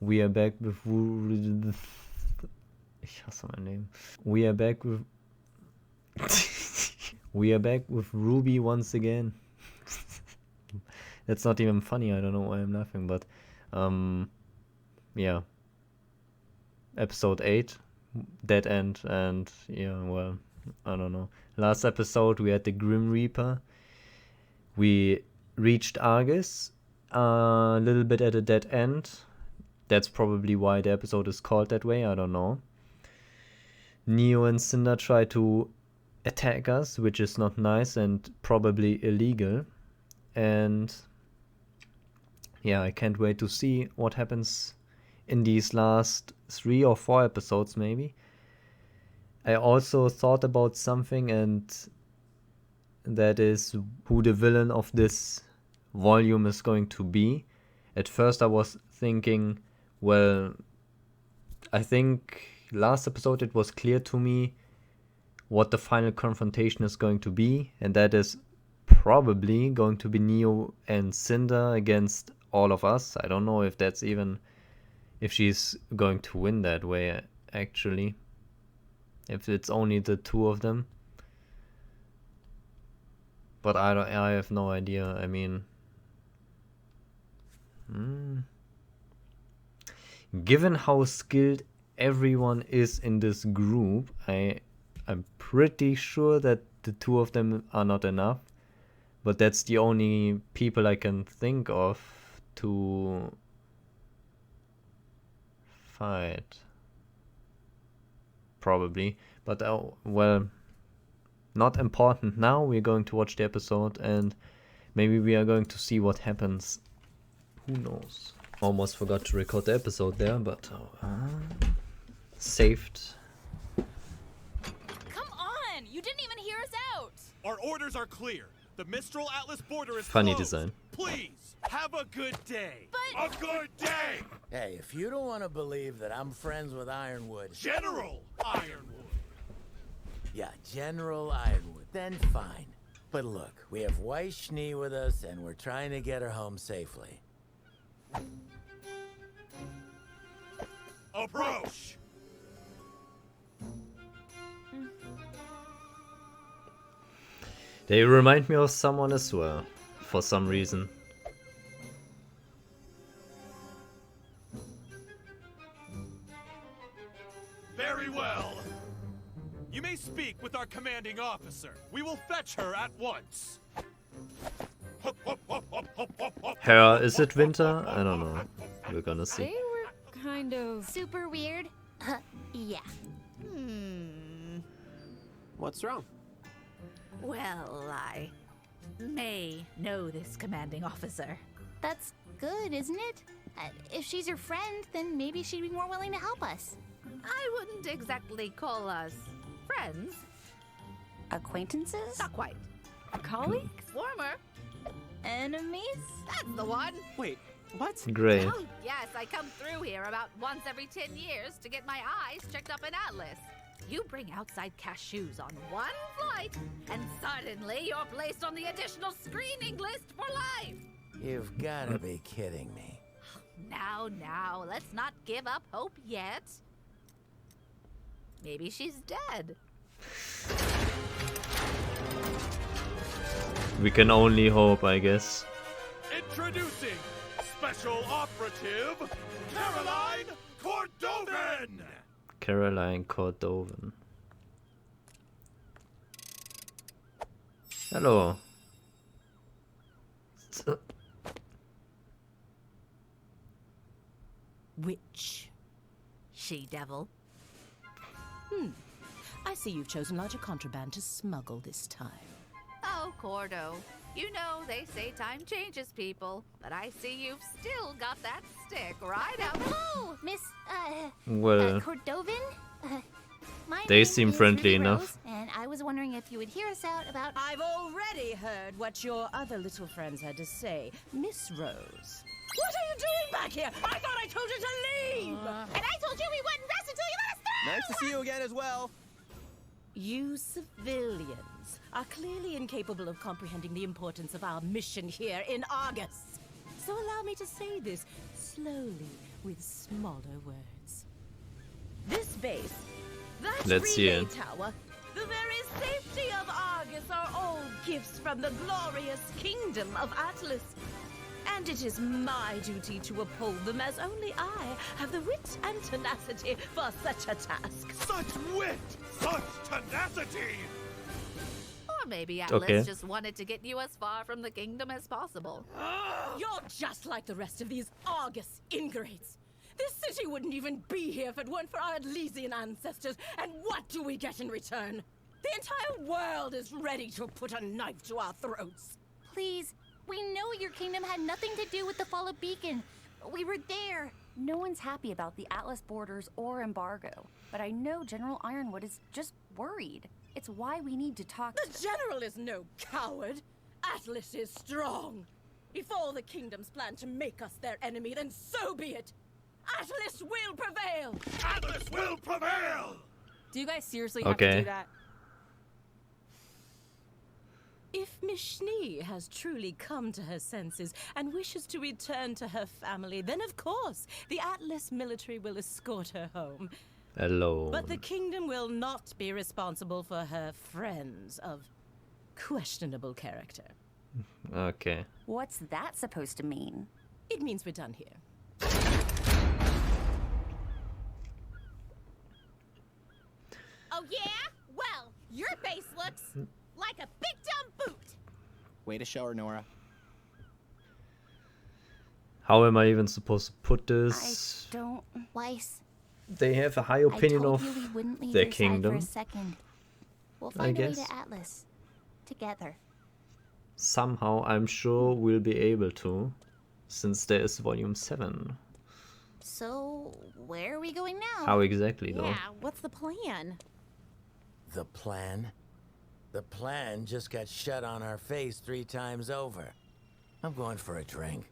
We are back with... Ich hasse mein Leben. We are back with... We are back with RWBY once again. That's not even funny, I don't know why I'm laughing, but... yeah. Episode 8. Dead End, and yeah, well, I don't know. Last episode we had the Grim Reaper. We reached Argus, a little bit at a dead end. That's probably why the episode is called that way, I don't know. Neo and Cinder try to attack us, which is not nice and probably illegal. And yeah, I can't wait to see what happens in these last 3 or 4 episodes maybe. I also thought about something, and that is who the villain of this volume is going to be. At first I was thinking, well, I think last episode it was clear to me what the final confrontation is going to be, and that is probably going to be Neo and Cinder against all of us. I don't know if that's even... if she's going to win that way, actually. If it's only the 2 of them. But I have no idea. I mean... Given how skilled everyone is in this group, I'm pretty sure that the 2 of them are not enough. But that's the only people I can think of to fight. Probably. But well, not important now. We're going to watch the episode and maybe we are going to see what happens. Who knows? Almost forgot to record the episode there, but saved. Come on! You didn't even hear us out! Our orders are clear. The Mistral Atlas border is Funny closed. design. Please, have a good day. But... a good day! Hey, if you don't want to believe that I'm friends with Ironwood... General Ironwood! Yeah, General Ironwood, then fine. But look, we have Weiss Schnee with us, and we're trying to get her home safely. Approach! They remind me of someone as well, for some reason. Very well. You may speak with our commanding officer. We will fetch her at once. Hera, is it winter? I don't know. We're gonna see. They were kind of... Super weird? Yeah. What's wrong? Well, I may know this commanding officer. That's good, isn't it? If she's your friend, then maybe she'd be more willing to help us. I wouldn't exactly call us friends. Acquaintances? Not quite. Colleagues? Former. Enemies? That's the one. Wait, what? Great. Oh, yes, I come through here about once every 10 years to get my eyes checked up in Atlas. You bring outside cashews on one flight, and suddenly you're placed on the additional screening list for life. You've got to be kidding me. Now, let's not give up hope yet. Maybe she's dead. We can only hope, I guess. Introducing Special Operative Caroline Cordovan! Caroline Cordovan. Hello. Witch. She-devil. I see you've chosen larger contraband to smuggle this time. Oh, Cordo. You know, they say time changes people, but I see you've still got that stick right out. Hello, Miss, Well, Cordovan? My they name seem is friendly Ruby enough. Rose, and I was wondering if you would hear us out about... I've already heard what your other little friends had to say. Miss Rose. What are you doing back here? I thought I told you to leave! And I told you we wouldn't rest until you let us through! Nice to see you again as well. You civilians are clearly incapable of comprehending the importance of our mission here in Argus. So allow me to say this slowly, with smaller words. This base, that Let's see relay it. tower, the very safety of Argus are all gifts from the glorious kingdom of Atlas. And it is my duty to uphold them, as only I have the wit and tenacity for such a task. Such wit! Such tenacity! Or maybe Atlas Okay. just wanted to get you as far from the kingdom as possible. You're just like the rest of these Argus ingrates. This city wouldn't even be here if it weren't for our Elysian ancestors. And what do we get in return? The entire world is ready to put a knife to our throats. Please, we know your kingdom had nothing to do with the fall of Beacon. We were there. No one's happy about the Atlas borders or embargo, but I know General Ironwood is just worried. It's why we need to talk to The General is no coward. Atlas is strong. If all the kingdoms plan to make us their enemy, then so be it. Atlas will prevail. Atlas will prevail! Do you guys seriously have Okay. to do that? If Miss Schnee has truly come to her senses and wishes to return to her family, then of course the Atlas military will escort her home. Alone. But the kingdom will not be responsible for her friends of questionable character. Okay. What's that supposed to mean? It means we're done here. Oh, yeah? Well, your base looks like a big dumb boot. Way to show her, Nora. How am I even supposed to put I this? don't... Weiss, They have a high I opinion told of you we wouldn't leave their your kingdom. side for a second. We'll find a way guess. to Atlas. Together. Somehow I'm sure we'll be able to, since there is volume 7. So, where are we going now? How exactly though? Yeah, what's the plan? The plan? The plan just got shut on our face 3 times over. I'm going for a drink.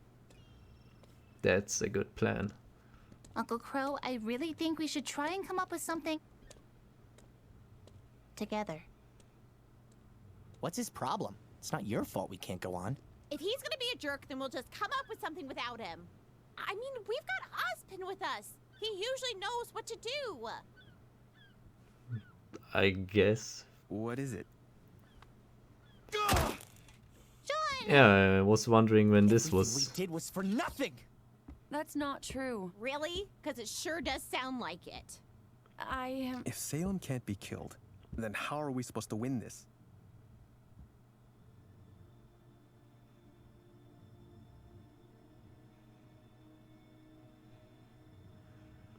That's a good plan. Uncle Crow, I really think we should try and come up with something together. What's his problem? It's not your fault we can't go on. If he's gonna be a jerk, then we'll just come up with something without him. I mean, we've got Ozpin with us. He usually knows what to do. I guess. What is it? John! Yeah, I was wondering when this Everything was. we did was for nothing. That's not true. Really? Because it sure does sound like it. I... If Salem can't be killed, then how are we supposed to win this?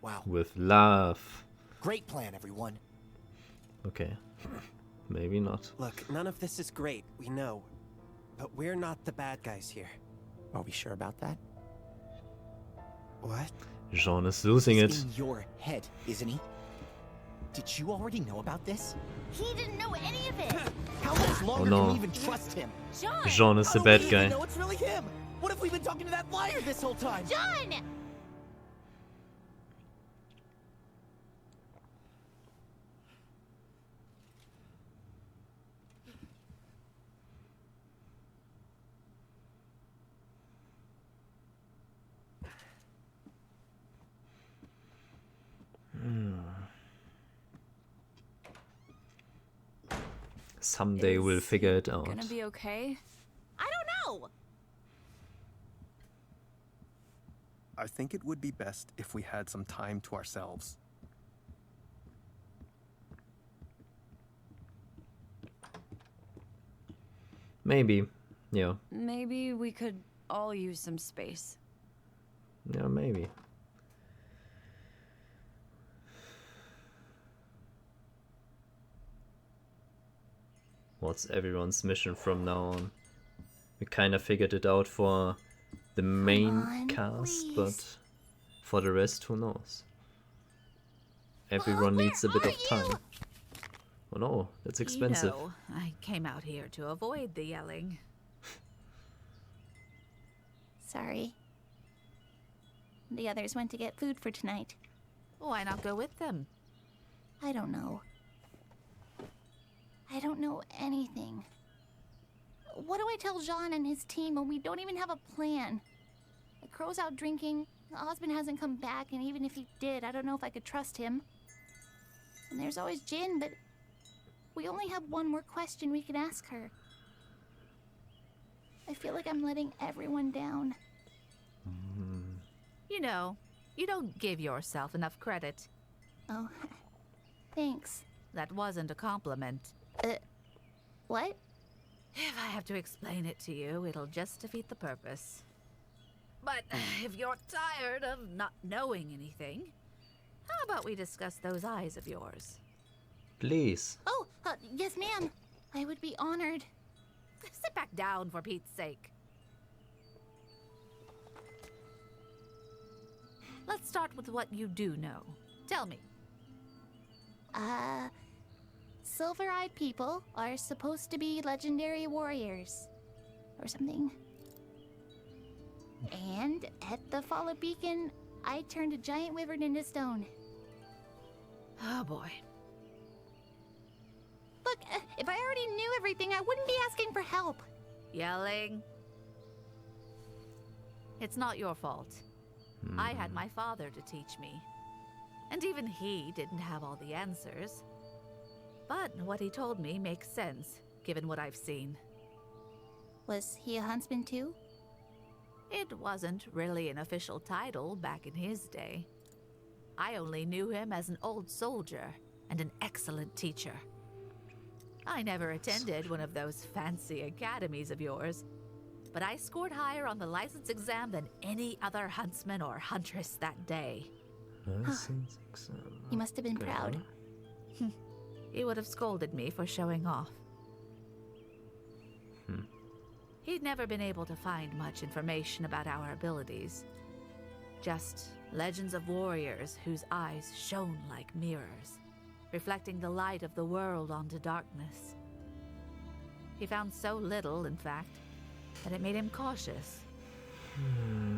Wow. With love. Great plan, everyone. Okay. Maybe not. Look, none of this is great, we know. But we're not the bad guys here. Are we sure about that? What? Jean is losing He's it. in your head, isn't he? Did you already know about this? He didn't know any of it! How much longer no. can we even trust him? John! Jean is the How do bad we guy. even know it's really him? What if we've been talking to that liar this whole time? John! Someday Is we'll figure it he out. gonna be okay? I don't know. I think it would be best if we had some time to ourselves. Maybe. Yeah. Maybe we could all use some space. Yeah, maybe. What's everyone's mission from now on? We kind of figured it out for the main on, please. cast, but for the rest, who knows? Everyone where needs a bit are of time. you? Oh no, that's expensive. You know, I came out here to avoid the yelling. Sorry. The others went to get food for tonight. Why not go with them? I don't know. I don't know anything. What do I tell Jean and his team when we don't even have a plan? The Crow's out drinking, Osmond hasn't come back, and even if he did, I don't know if I could trust him. And there's always Jin, but we only have one more question we can ask her. I feel like I'm letting everyone down. You know, you don't give yourself enough credit. Oh, thanks. That wasn't a compliment. What? If I have to explain it to you, it'll just defeat the purpose. But if you're tired of not knowing anything, how about we discuss those eyes of yours? Please. Oh, yes, ma'am. I would be honored. Sit back down, for Pete's sake. Let's start with what you do know. Tell me. Silver-eyed people are supposed to be legendary warriors. Or something. And at the Fall of Beacon, I turned a giant wyvern into stone. Oh boy. Look, if I already knew everything, I wouldn't be asking for help. Yelling. It's not your fault. I had my father to teach me. And even he didn't have all the answers. But what he told me makes sense, given what I've seen. Was he a huntsman too? It wasn't really an official title back in his day. I only knew him as an old soldier and an excellent teacher. I never attended one of those fancy academies of yours, but I scored higher on the license exam than any other huntsman or huntress that day. License exam. He must have been proud. He would have scolded me for showing off. He'd never been able to find much information about our abilities. Just legends of warriors whose eyes shone like mirrors, reflecting the light of the world onto darkness. He found so little, in fact, that it made him cautious.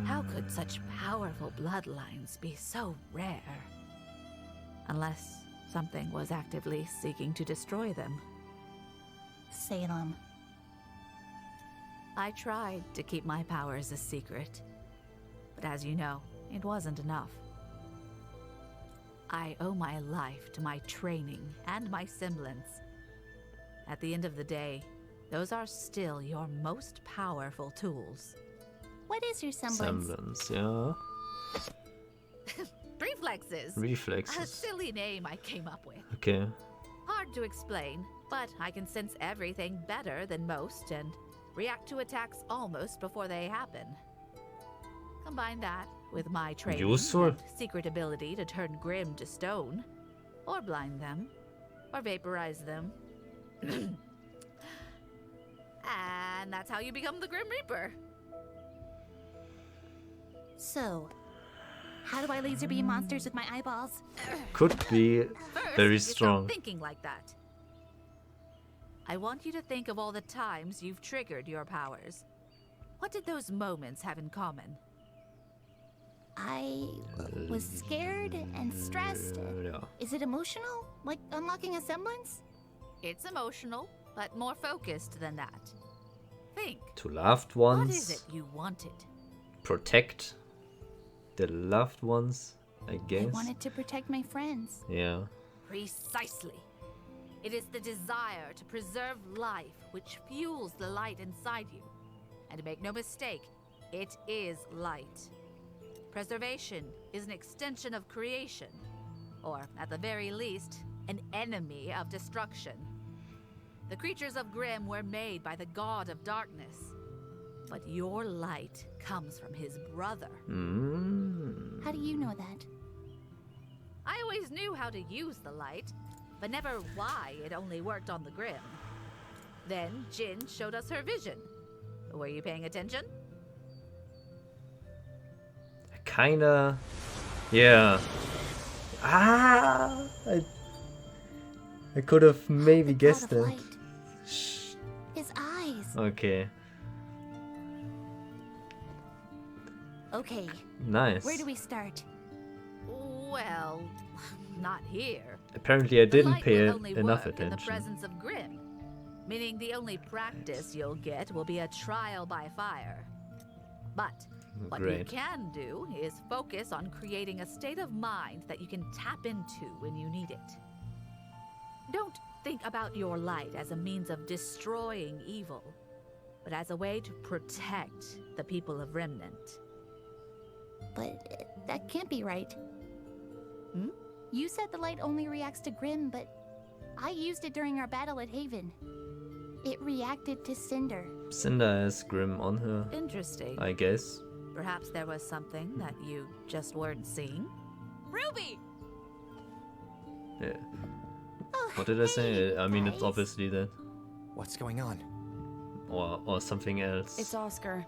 How could such powerful bloodlines be so rare? Unless something was actively seeking to destroy them. Salem. I tried to keep my powers a secret, but as you know, it wasn't enough. I owe my life to my training and my semblance. At the end of the day, those are still your most powerful tools. What is your semblance? Semblance, yeah. Reflexes. Reflexes. A silly name I came up with. Okay. Hard to explain, but I can sense everything better than most and react to attacks almost before they happen. Combine that with my training Useful. and secret ability to turn Grim to stone, or blind them, or vaporize them. And that's how you become the Grim Reaper. So, how do I laser beam monsters with my eyeballs? Could be First, very you stop strong. thinking like that. I want you to think of all the times you've triggered your powers. What did those moments have in common? I was scared and stressed. Yeah. Is it emotional? Like unlocking a semblance? It's emotional, but more focused than that. Think. To loved What ones. is it you wanted? Protect the loved ones, I guess. I wanted to protect my friends. Yeah. Precisely. It is the desire to preserve life which fuels the light inside you. And make no mistake, it is light. Preservation is an extension of creation, or at the very least, an enemy of destruction. The creatures of Grimm were made by the god of darkness, but your light comes from his brother. How do you know that? I always knew how to use the light, but never why it only worked on the Grimm. Then Jin showed us her vision. Were you paying attention? Kinda. Yeah. I could have maybe guessed God of that. light. His eyes. Okay. Okay. Nice. Where do we start? Well, not here. Apparently I The didn't light pay will only enough work in the attention. presence of Grimm, meaning the only practice you'll get will be a trial by fire. But What you Great. can do is focus on creating a state of mind that you can tap into when you need it. Don't think about your light as a means of destroying evil, but as a way to protect the people of Remnant. But that can't be right. Hmm? You said the light only reacts to Grim, but I used it during our battle at Haven. It reacted to Cinder. Cinder has Grim on her, Interesting. I guess. Perhaps there was something that you just weren't seeing? Ruby! Yeah. Oh, What did I say? hey, I mean, it's guys. obviously that. What's going on? Or something else. It's Oscar.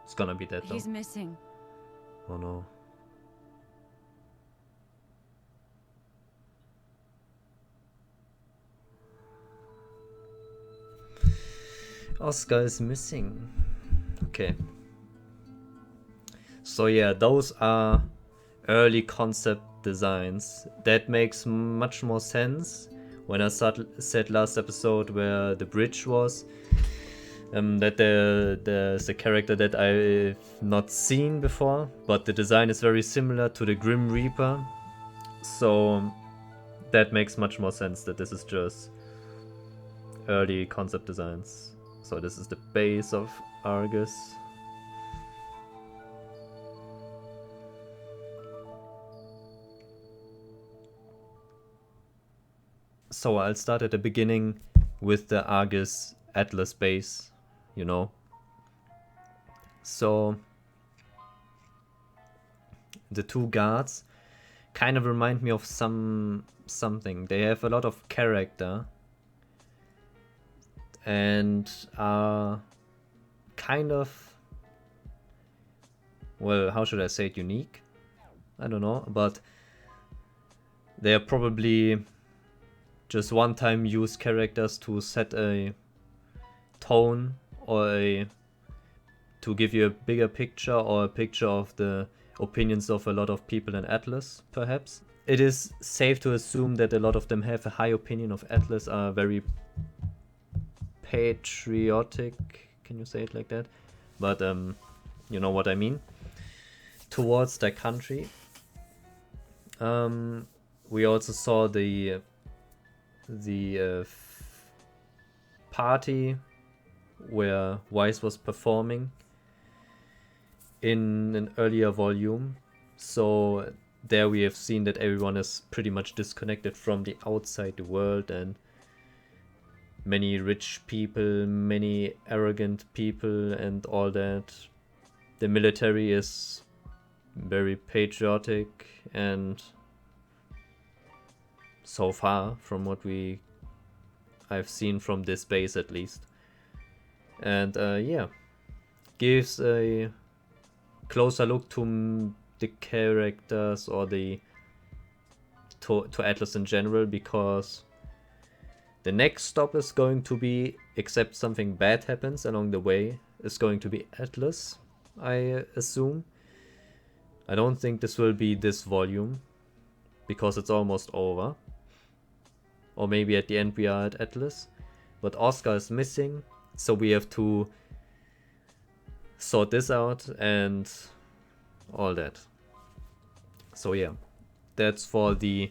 It's gonna be that though. He's missing. Oh no. Oscar is missing. Okay. So yeah, those are early concept designs. That makes much more sense when I said last episode where the bridge was. That there's a character that I've not seen before, but the design is very similar to the Grim Reaper. So that makes much more sense that this is just early concept designs. So this is the base of Argus. So I'll start at the beginning with the Argus Atlas base, you know. So the two guards kind of remind me of something. They have a lot of character and are kind of, well, how should I say it, unique? I don't know, but they are probably just one-time use characters to set a tone or to give you a bigger picture or a picture of the opinions of a lot of people in Atlas, perhaps. It is safe to assume that a lot of them have a high opinion of Atlas, are very patriotic, can you say it like that? But you know what I mean, towards their country. We also saw the party where Weiss was performing in an earlier volume. So there we have seen that everyone is pretty much disconnected from the outside world, and many rich people, many arrogant people and all that. The military is very patriotic, and so far from what I've seen from this base at least. And yeah, gives a closer look to the characters or to Atlas in general, because the next stop is going to be, except something bad happens along the way, is going to be Atlas, I assume. I don't think this will be this volume, because it's almost over. Or maybe at the end we are at Atlas. But Oscar is missing, so we have to sort this out and all that. So yeah, that's for the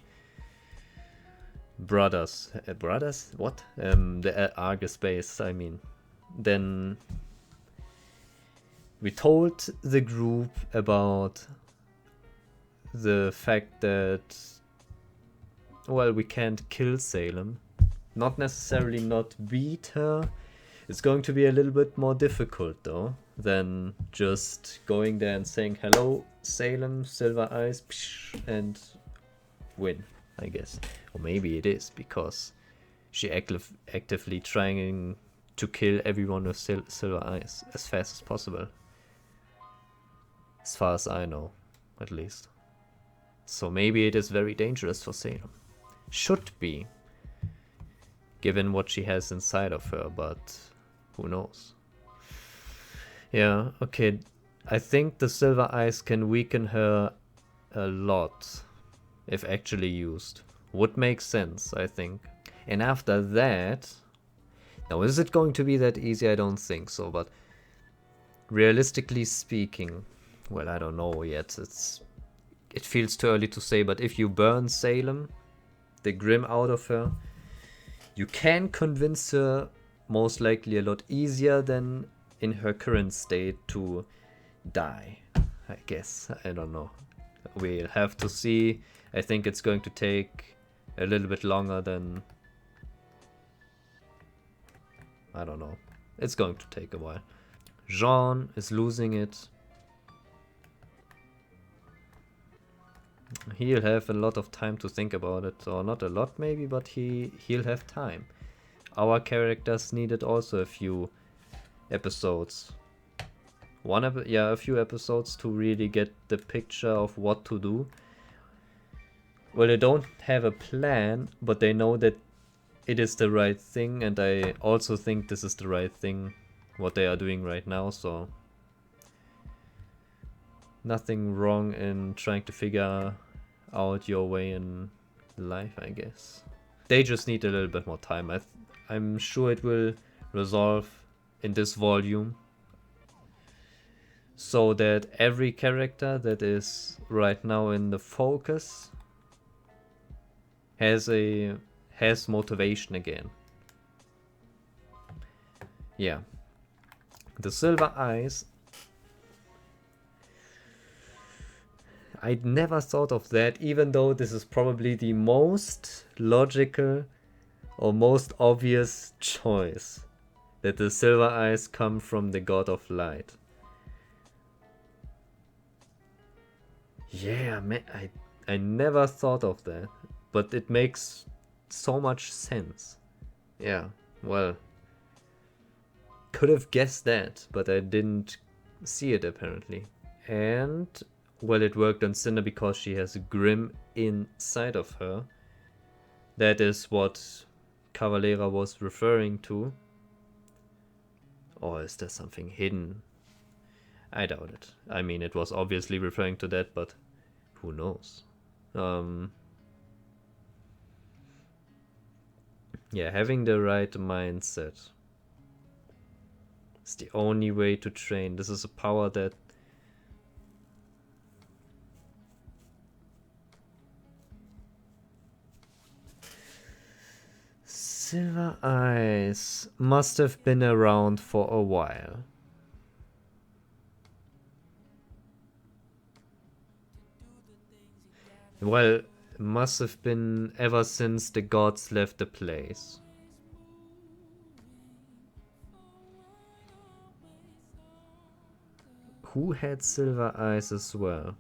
brothers. Brothers? What? The Argus base, I mean. Then we told the group about the fact that, well, we can't kill Salem. Not necessarily not beat her. It's going to be a little bit more difficult though than just going there and saying hello Salem, Silver Eyes, and win, I guess. Or maybe it is because she actively trying to kill everyone with Silver Eyes as fast as possible. As far as I know, at least. So maybe it is very dangerous for Salem. Should be, given what she has inside of her, but who knows. Yeah, okay. I think the Silver Eyes can weaken her a lot if actually used. Would make sense, I think. And after that, now is it going to be that easy? I don't think so, but realistically speaking, well, I don't know yet. It feels too early to say, but if you burn Salem, the Grim out of her, you can convince her most likely a lot easier than in her current state to die, I guess. I don't know. We'll have to see. I think it's going to take a little bit longer than... I don't know. It's going to take a while. Jean is losing it. He'll have a lot of time to think about it, or not a lot maybe, but he'll have time. Our characters needed also a few episodes. A few episodes to really get the picture of what to do. Well, they don't have a plan, but they know that it is the right thing, and I also think this is the right thing, what they are doing right now, so nothing wrong in trying to figure out your way in life, I guess. They just need a little bit more time. I'm sure it will resolve in this volume, so that every character that is right now in the focus has motivation again. Yeah. The Silver Eyes. I'd never thought of that, even though this is probably the most logical or most obvious choice. That the Silver Eyes come from the God of Light. Yeah, man, I never thought of that. But it makes so much sense. Yeah, well, could have guessed that, but I didn't see it apparently. And, well, it worked on Cinder because she has Grim inside of her. That is what Cavalera was referring to. Or is there something hidden? I doubt it. I mean, it was obviously referring to that, but who knows? Yeah, having the right mindset is the only way to train. This is a power that Silver Eyes must have been around for a while. Well, must have been ever since the gods left the place. Who had Silver Eyes as well?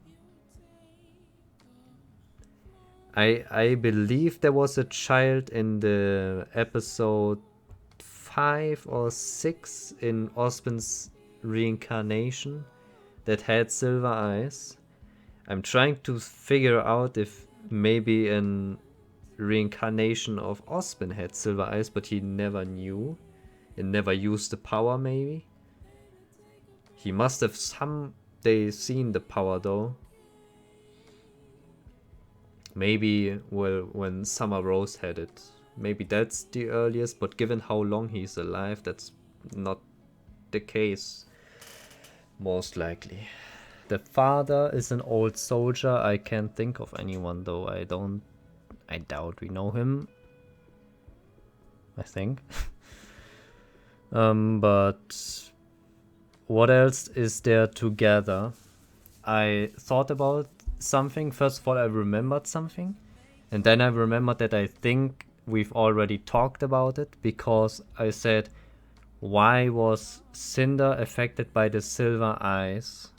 I believe there was a child in the episode 5 or 6 in Osmond's reincarnation that had Silver Eyes. I'm trying to figure out if maybe an reincarnation of Osmond had Silver Eyes, but he never knew and never used the power maybe. He must have someday seen the power though. Maybe, well, when Summer Rose had it. Maybe that's the earliest, but given how long he's alive, that's not the case. Most likely. The father is an old soldier. I can't think of anyone though. I doubt we know him. I think. But what else is there to gather? I thought about something. First of all, I remembered something. And then I remembered that I think we've already talked about it, because I said, why was Cinder affected by the Silver Eyes?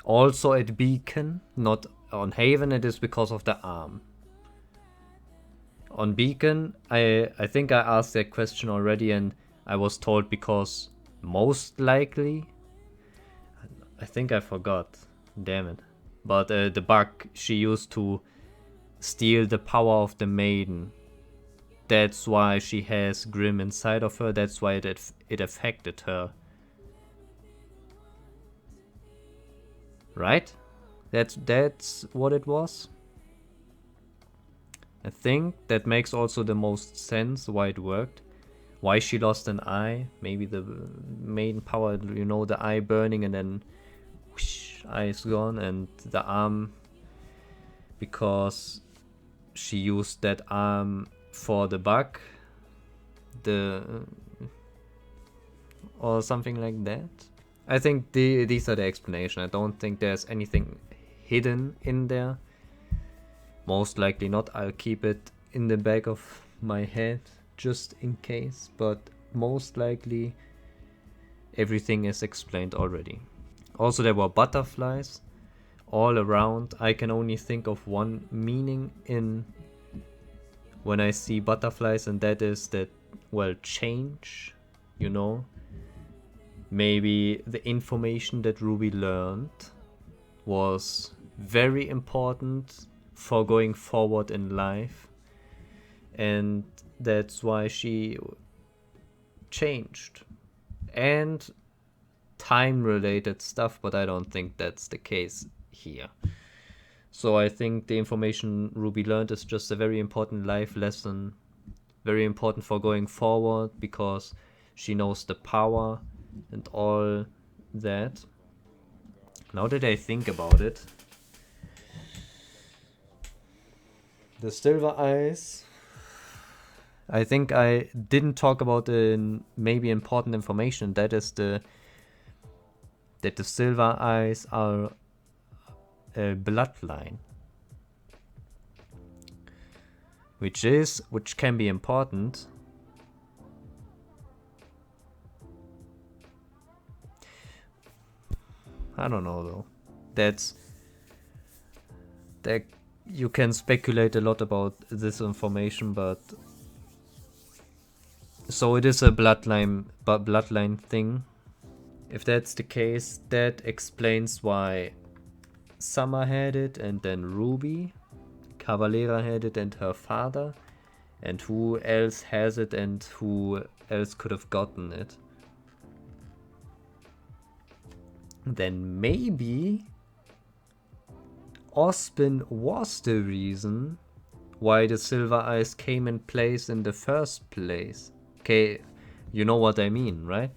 Also at Beacon, not on Haven, it is because of the arm. On Beacon, I think I asked that question already and I was told because most likely, I think I forgot, damn it. But the bug she used to steal the power of the maiden. That's why she has Grim inside of her, that's why it affected her. Right? That's what it was. I think that makes also the most sense why it worked. Why she lost an eye. Maybe the main power, you know, the eye burning and then whoosh, eyes gone, and the arm, because she used that arm for the bug, or something like that. I think these are the explanation. I don't think there's anything hidden in there. Most likely not. I'll keep it in the back of my head just in case, but most likely everything is explained already. Also, there were butterflies all around. I can only think of one meaning in when I see butterflies, and that is that, well, change, you know. Maybe the information that Ruby learned was very important for going forward in life, and that's why she changed. And time related stuff, but I don't think that's the case here. So I think the information Ruby learned is just a very important life lesson, very important for going forward, because she knows the power and all that. Now that I think about it, the silver eyes, I think I didn't talk about the maybe important information. That is that the silver eyes are a bloodline, which can be important. I don't know though. That you can speculate a lot about this information, but so it is a bloodline thing. If that's the case, that explains why Summer had it, and then Ruby, Cavalera had it, and her father, and who else has it, and who else could have gotten it. Then maybe Ospin was the reason why the silver eyes came in place in the first place. Okay, you know what I mean, right?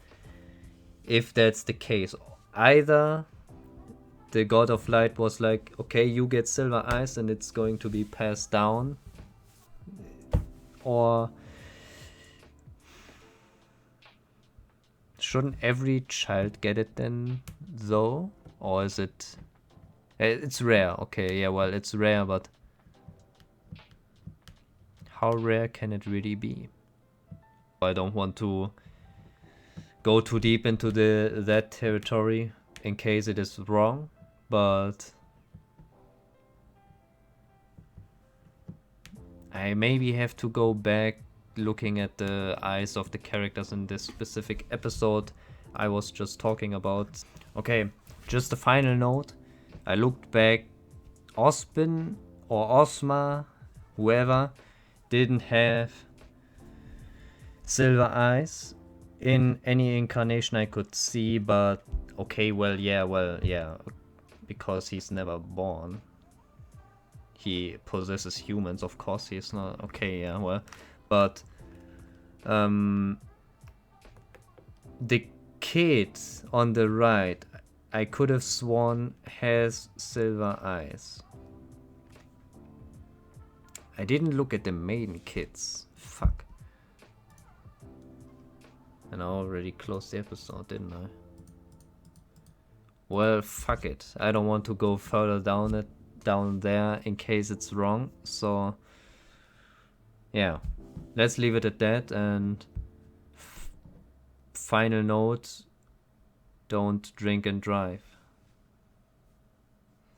If that's the case, either the God of Light was like, okay, you get silver eyes and it's going to be passed down, or shouldn't every child get it then, though? Or is it... It's rare, okay, yeah, well, it's rare, but how rare can it really be? I don't want to go too deep into that territory in case it is wrong, but I maybe have to go back looking at the eyes of the characters in this specific episode I was just talking about. Okay, just a final note. I looked back. Ospin or Osma, whoever, didn't have silver eyes in any incarnation I could see, but okay, well, yeah, because he's never born. He possesses humans, of course he's not, okay, yeah, well, but the kid on the right, I could have sworn has silver eyes. I didn't look at the maiden kids. Fuck. And I already closed the episode, didn't I? Well, fuck it. I don't want to go further down there in case it's wrong. So, yeah. Let's leave it at that. And final note, don't drink and drive.